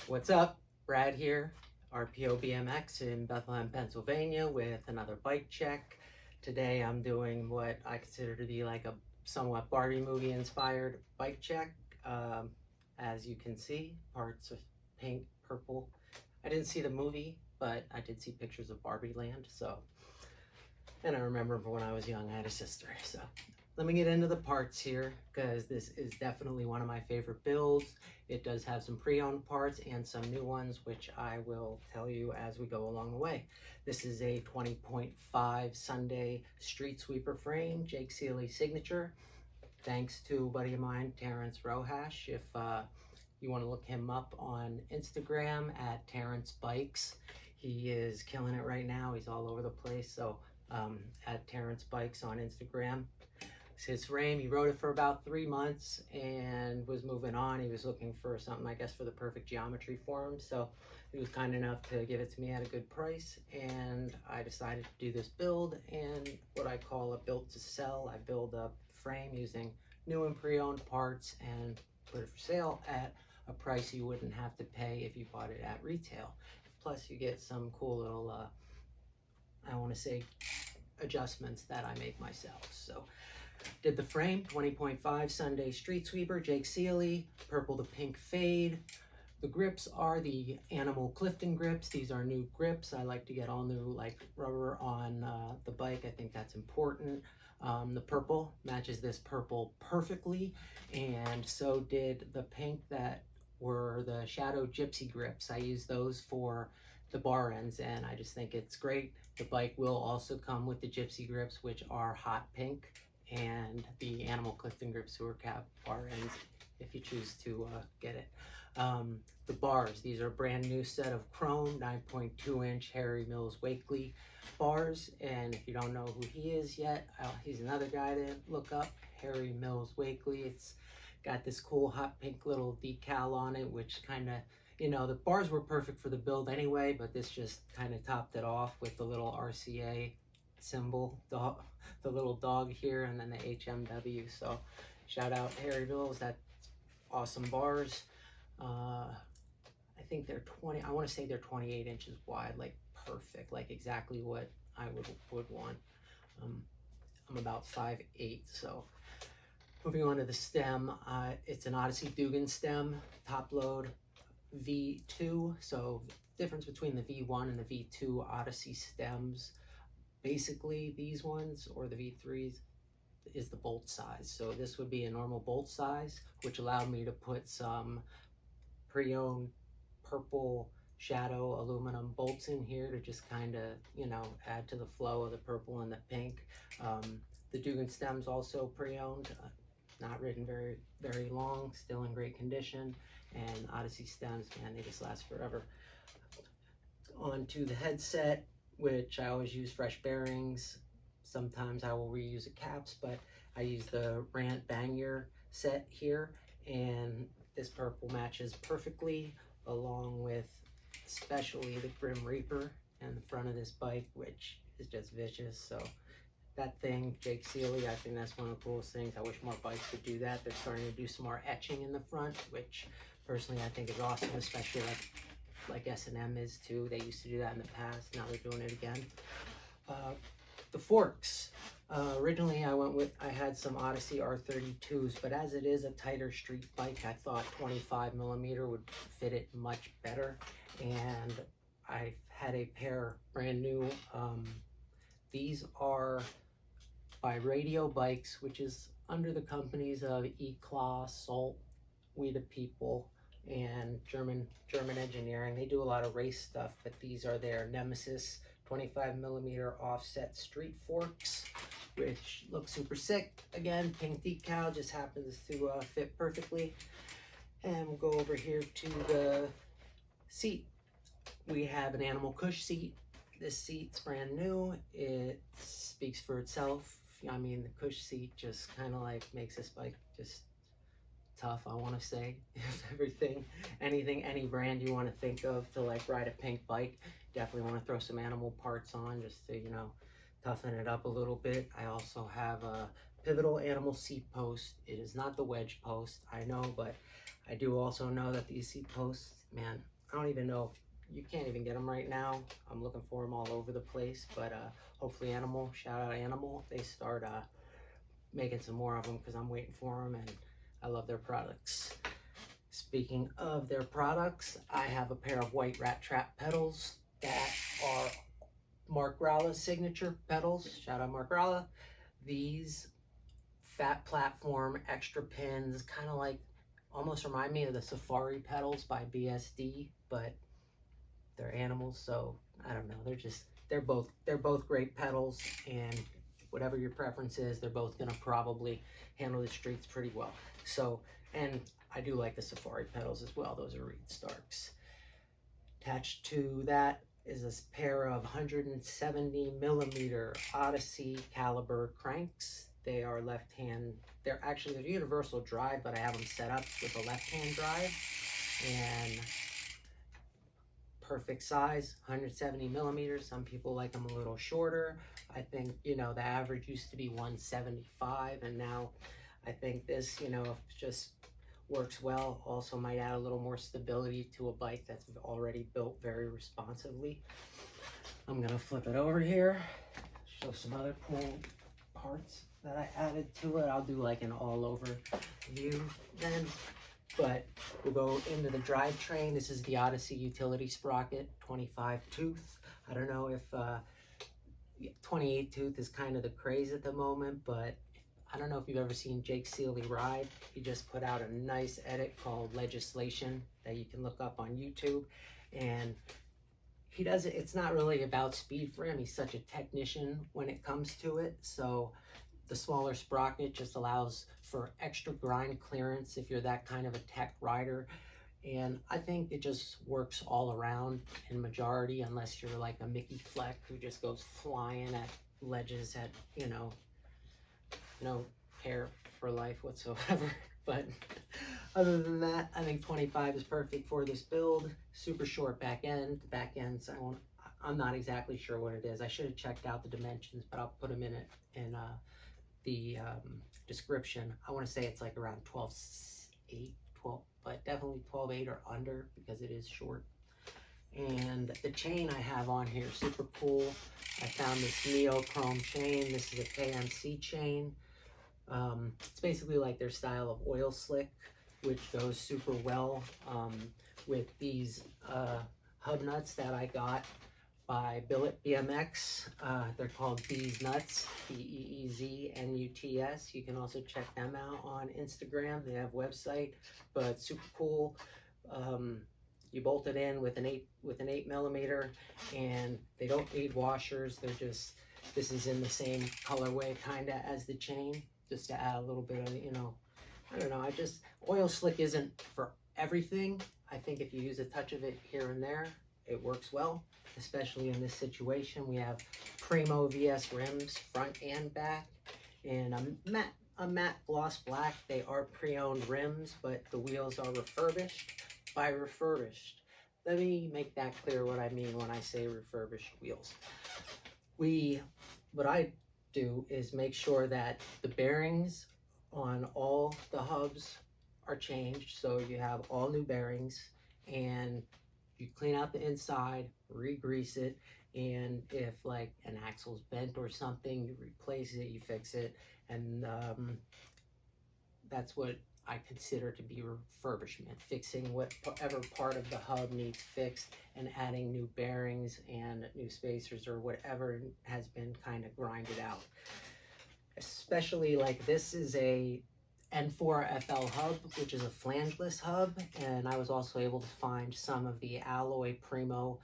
What's up? Brad here, RPO BMX in Bethlehem, Pennsylvania with another bike check. Today I'm doing what I consider to be like a somewhat Barbie movie inspired bike check. Um, as you can see, parts of pink, purple. I didn't see the movie, but I did see pictures of Barbie Land, and I remember when I was young, I had a sister. So let me get into the parts here because this is definitely one of my favorite builds. It does have some pre-owned parts and some new ones, which I will tell you as we go along the way. This is a 20.5 Sunday street sweeper frame, Jake Seeley signature. Thanks to a buddy of mine, Terrence Rohash. If you want to look him up on Instagram at Terrence Bikes, he is killing it right now. He's all over the place. So at Terrence Bikes on Instagram. It's his frame. He wrote it for about 3 months and was moving on. He was looking for something, I guess, for the perfect geometry for him. So he was kind enough to give it to me at a good price. And I decided to do this build and what I call a build to sell. I build a frame using new and pre-owned parts and put it for sale at a price you wouldn't have to pay if you bought it at retail. Plus you get some cool little, I want to say, adjustments that I make myself. So did the frame, 20.5 Sunday street sweeper, Jake Seeley, purple to pink fade. The grips are the Animal Clifton grips. These are new grips. I like to get all new like rubber on the bike. I think that's important. The purple matches this purple perfectly, and so did the pink that were the Shadow Gypsy grips. I use those for the bar ends, and I just think it's great. The bike will also come with the Gypsy grips, which are hot pink, and the Animal Clifton grips, who are cap bar ends, if you choose to get it. The bars, these are a brand new set of chrome 9.2 inch Harry Mills Wakely bars, and if you don't know who he is yet, he's another guy to look up, Harry Mills Wakely. It's got this cool hot pink little decal on it, which kind of, the bars were perfect for the build anyway, but this just kind of topped it off with the little RCA symbol, the little dog here, and then the HMW. So shout out Harry Mills, that's awesome bars. I think they're 20, I want to say they're 28 inches wide, like perfect, like exactly what I would want. I'm about 5'8", so moving on to the stem, it's an Odyssey Dugan stem, top load V2, so difference between the V1 and the V2 Odyssey stems. Basically, these ones, or the V3s, is the bolt size. So this would be a normal bolt size, which allowed me to put some pre-owned purple shadow aluminum bolts in here to just kind of, add to the flow of the purple and the pink. The Dugan stems also pre-owned, not ridden very, very long, still in great condition. And Odyssey stems, man, they just last forever. On to the headset, which I always use fresh bearings. Sometimes I will reuse the caps, but I use the Rant Bangor set here, and this purple matches perfectly, along with especially the Grim Reaper and the front of this bike, which is just vicious. So that thing, Jake Seeley, I think that's one of the coolest things. I wish more bikes would do that. They're starting to do some more etching in the front, which personally I think is awesome, especially like S&M is too. They used to do that in the past. Now they're doing it again. The forks. Originally I had some Odyssey R32s, but as it is a tighter street bike, I thought 25 millimeter would fit it much better. And I had a pair brand new. These are by Radio Bikes, which is under the companies of E-Class, Salt, We the People, and German Engineering. They do a lot of race stuff, but these are their Nemesis 25 millimeter offset street forks, which look super sick. Again, pink decal just happens to fit perfectly. And we'll go over here to the seat. We have an Animal Cush seat. This seat's brand new. It speaks for itself. I mean, the Cush seat just kind of like makes this bike just tough, I want to say. Everything, anything, any brand you want to think of to like ride a pink bike, definitely want to throw some animal parts on just to, toughen it up a little bit. I also have a pivotal animal seat post. It is not the wedge post, I know, but I do also know that these seat posts, man, I don't even know, you can't even get them right now. I'm looking for them all over the place, but hopefully Animal, shout out Animal, they start making some more of them because I'm waiting for them and I love their products. Speaking of their products, I have a pair of white rat trap pedals that are Mark Ralla's signature pedals. Shout out Mark Ralla. These fat platform, extra pins, kind of like, almost remind me of the Safari pedals by BSD, but they're animals, so I don't know. They're both great pedals, and whatever your preference is, they're both gonna probably handle the streets pretty well. So, and I do like the Safari pedals as well. Those are Reed Starks. Attached to that is this pair of 170 millimeter Odyssey caliber cranks. They are left-hand. They're universal drive, but I have them set up with a left-hand drive, and perfect size, 170 millimeters. Some people like them a little shorter. I think, you know, the average used to be 175, and now I think this, you know, just works well. Also might add a little more stability to a bike that's already built very responsively. I'm gonna flip it over here, show some other cool parts that I added to it. I'll do like an all over view then. But we'll go into the drivetrain. This is the Odyssey utility sprocket, 25 tooth. I don't know if 28 tooth is kind of the craze at the moment, but I don't know if you've ever seen Jake Seeley ride. He just put out a nice edit called Legislation that you can look up on YouTube. And he does it, it's not really about speed for him. He's such a technician when it comes to it. So the smaller sprocket just allows for extra grind clearance if you're that kind of a tech rider. And I think it just works all around in majority, unless you're like a Mickey Fleck who just goes flying at ledges at, you know, no care for life whatsoever. But other than that, I think 25 is perfect for this build. Super short back end. The back ends, I'm not exactly sure what it is. I should have checked out the dimensions, but I'll put them in the description. I want to say it's like around 12.8, 12, but definitely 12.8 or under because it is short. And the chain I have on here, super cool. I found this neochrome chain. This is a KMC chain. It's basically like their style of oil slick, which goes super well with these hub nuts that I got by Billet BMX. They're called Beez Nuts, BEEZNUTS. You can also check them out on Instagram. They have a website, but super cool. You bolt it in with an 8 millimeter, and they don't need washers. They're just, this is in the same colorway kinda as the chain, just to add a little bit of, you know, I don't know, oil slick isn't for everything. I think if you use a touch of it here and there, it works well, especially in this situation. We have Primo VS rims, front and back, and a matte gloss black. They are pre-owned rims, but the wheels are refurbished. By refurbished, let me make that clear what I mean when I say refurbished wheels. What I do is make sure that the bearings on all the hubs are changed, so you have all new bearings, and you clean out the inside, re-grease it, and if like an axle's bent or something, you replace it, you fix it, and that's what I consider to be refurbishment, fixing whatever part of the hub needs fixed and adding new bearings and new spacers or whatever has been kind of grinded out. Especially like this is a N4 FL hub, which is a flangeless hub, and I was also able to find some of the alloy Primo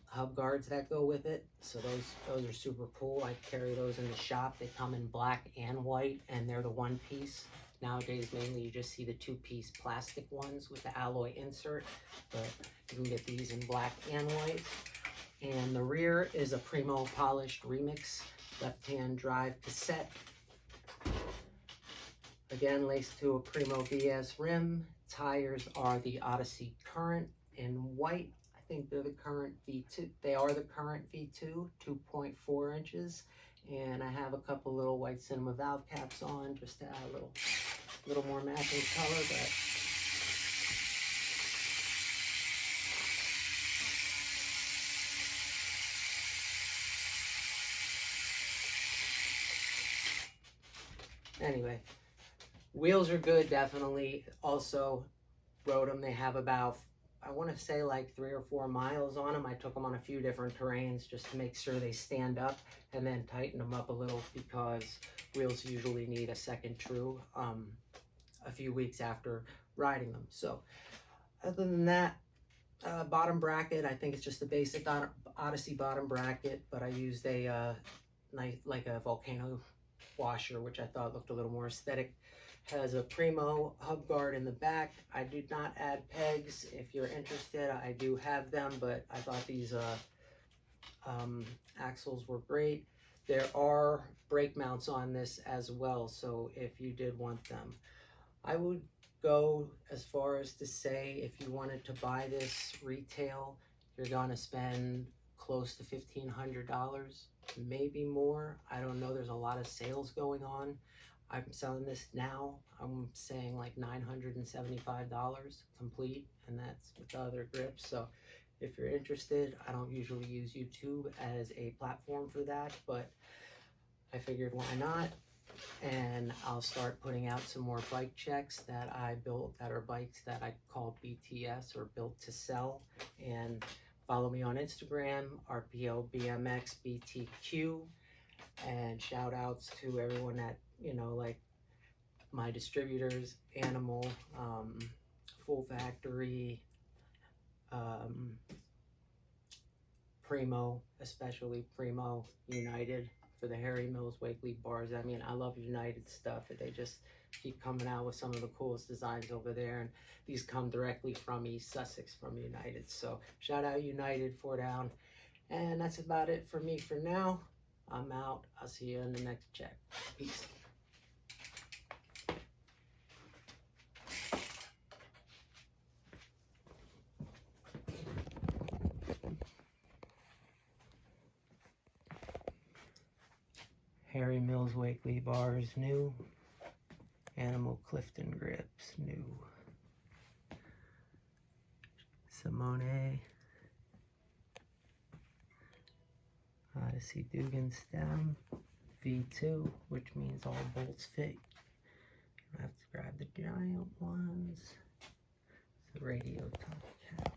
hub guards that go with it. So those are super cool. I carry those in the shop. They come in black and white, and they're the one piece. Nowadays, mainly you just see the two-piece plastic ones with the alloy insert, but you can get these in black and white. And the rear is a Primo polished remix left-hand drive cassette. Again, laced to a Primo VS rim. Tires are the Odyssey Current in white. I think they're the Current V2. They are the Current V2, 2.4 inches. And I have a couple little white cinema valve caps on just to add a little more matching color, but Anyway, wheels are good, definitely. Also, rode them. They have about, I want to say like 3 or 4 miles on them. I took them on a few different terrains just to make sure they stand up, and then tighten them up a little because wheels usually need a second true a few weeks after riding them. So other than that, bottom bracket, I think it's just a basic Odyssey bottom bracket, but I used a nice, like a volcano washer, which I thought looked a little more aesthetic. Has a Primo hub guard in the back. I did not add pegs. If you're interested, I do have them, but I thought these axles were great. There are brake mounts on this as well, so if you did want them, I would go as far as to say if you wanted to buy this retail, you're gonna spend close to $1,500, maybe more. I don't know, there's a lot of sales going on. I'm selling this now, I'm saying like $975 complete, and that's with the other grips. So if you're interested, I don't usually use YouTube as a platform for that, but I figured why not? And I'll start putting out some more bike checks that I built that are bikes that I call BTS, or built to sell. And follow me on Instagram, RPO BMX BTQ, and shout outs to everyone at, you know, like my distributors, Animal, Full Factory, Primo, especially Primo, United for the Harry Mills Wakely bars. I mean, I love United stuff. They just keep coming out with some of the coolest designs over there, and these come directly from East Sussex from United. So shout out United, 4 down. And that's about it for me for now. I'm out. I'll see you in the next check. Peace. Harry Mills Wakely bars, new. Animal Clifton grips, new. Simone. Odyssey Dugan stem. V2, which means all bolts fit. You have to grab the giant ones. It's a radio top cap.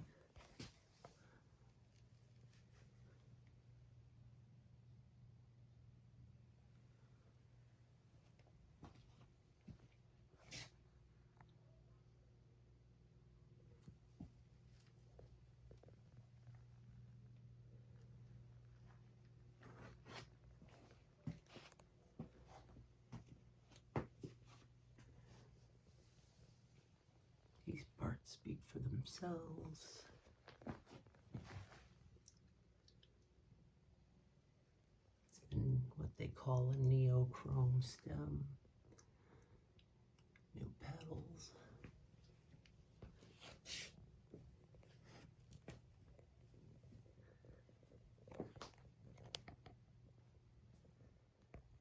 These parts speak for themselves. It's in what they call a neochrome stem. New pedals.